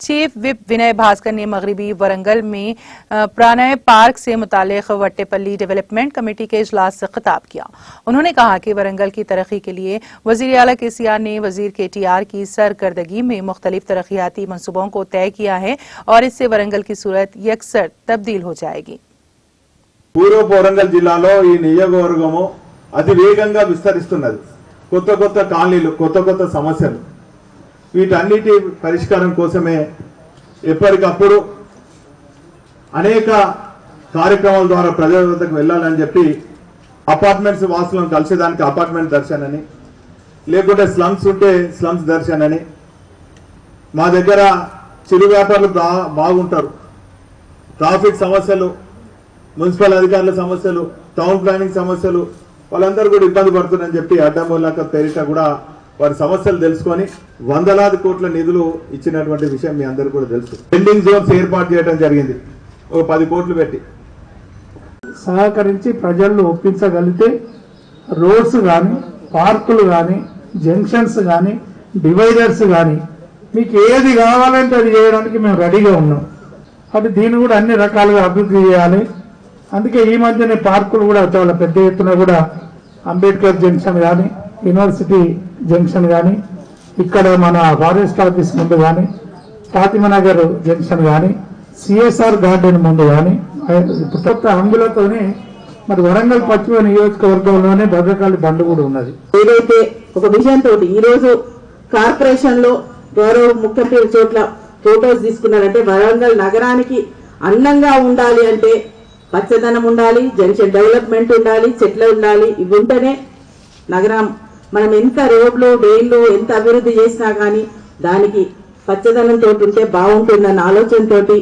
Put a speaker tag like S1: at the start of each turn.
S1: Chief whip विनय भास्कर ने मगरबी वरंगल में प्राणय पार्क से मुतालिक वट्टेपल्ली डेवलपमेंट कमेटी के इजलास से खिताब किया। उन्होंने कहा कि वरंगल की तरक्की के लिए वजीर आला केसीआर ने वजीर केटीआर की सरकर्दगी में मुख्तलिफ तरक्याती मंसूबों को तय किया है और इससे वरंगल की सूरत यकसर तब्दील हो जाएगी।
S2: पूर्व वरंगल जिल्लालो ఈ నియోజకవర్గము అతి వేగంగా విస్తరిస్తున్నది। కొత్త కొత్త కాలనీలు, కొత్త కొత్త సమస్యలు, వీటన్నిటి పరిష్కారం కోసమే ఎప్పటికప్పుడు అనేక కార్యక్రమాల ద్వారా ప్రజల వద్దకు వెళ్ళాలని చెప్పి అపార్ట్మెంట్స్ వాసులను కలిసేదానికి అపార్ట్మెంట్ దర్శన్ అని, లేకుంటే స్లమ్స్ ఉంటే స్లమ్స్ దర్శన్ అని, మా దగ్గర చిరు వ్యాపారులు బాగుంటారు, ట్రాఫిక్ సమస్యలు, మున్సిపల్ అధికారుల సమస్యలు, టౌన్ ప్లానింగ్ సమస్యలు, వాళ్ళందరూ కూడా ఇబ్బంది పడుతున్నారని చెప్పి అడ్డమూలక పేరిట కూడా వారి సమస్యలు తెలుసుకొని వందలాది కోట్ల నిధులు ఇచ్చినటువంటి విషయం మీ అందరూ కూడా తెలుసు। పెండింగ్ జోన్స్ ఏర్పాటు చేయడం జరిగింది, ఒక 10 కోట్లు పెట్టి
S3: సహకరించి ప్రజలను ఒప్పించగలిగితే రోడ్స్ కానీ, పార్కులు కానీ, జంక్షన్స్ కానీ, డివైడర్స్ కానీ మీకు ఏది కావాలంటే అది చేయడానికి మేము రెడీగా ఉన్నాం। అది దీన్ని కూడా అన్ని రకాలుగా అభివృద్ధి చేయాలి। అందుకే ఈ మధ్యనే పార్కులు కూడా చాలా పెద్ద ఎత్తున కూడా అంబేద్కర్ జంక్షన్ కానీ, యూనివర్సిటీ జంక్షన్ కానీ, ఇక్కడ మన ఫారెస్ట్ ఆఫీస్ ముందు కానీ, ఫాతిమానగర్ జంక్షన్ కానీ, సిఎస్ఆర్ గార్డెన్ ముందు కానీ కొత్త హంగులతోనే మరి వరంగల్ పశ్చిమ నియోజకవర్గంలోనే భద్రకాళి బండ్ కూడా ఉన్నది।
S4: ఏదైతే ఒక విజన్ తోటి ఈ రోజు కార్పొరేషన్ లో గౌరవ ముఖ్యమంత్రి చోట్ల ఫోటోస్ తీసుకున్నారంటే వరంగల్ నగరానికి అందంగా ఉండాలి అంటే పచ్చదనం ఉండాలి, జంక్షన్ డెవలప్మెంట్ ఉండాలి, చెట్లు ఉండాలి। ఇవి ఉంటేనే నగరం మనం ఎంత రోడ్లు డ్రైన్లు ఎంత అభివృద్ధి చేసినా కానీ దానికి పచ్చదనం తోటి ఉంటే బాగుంటుందన్న ఆలోచనతోటి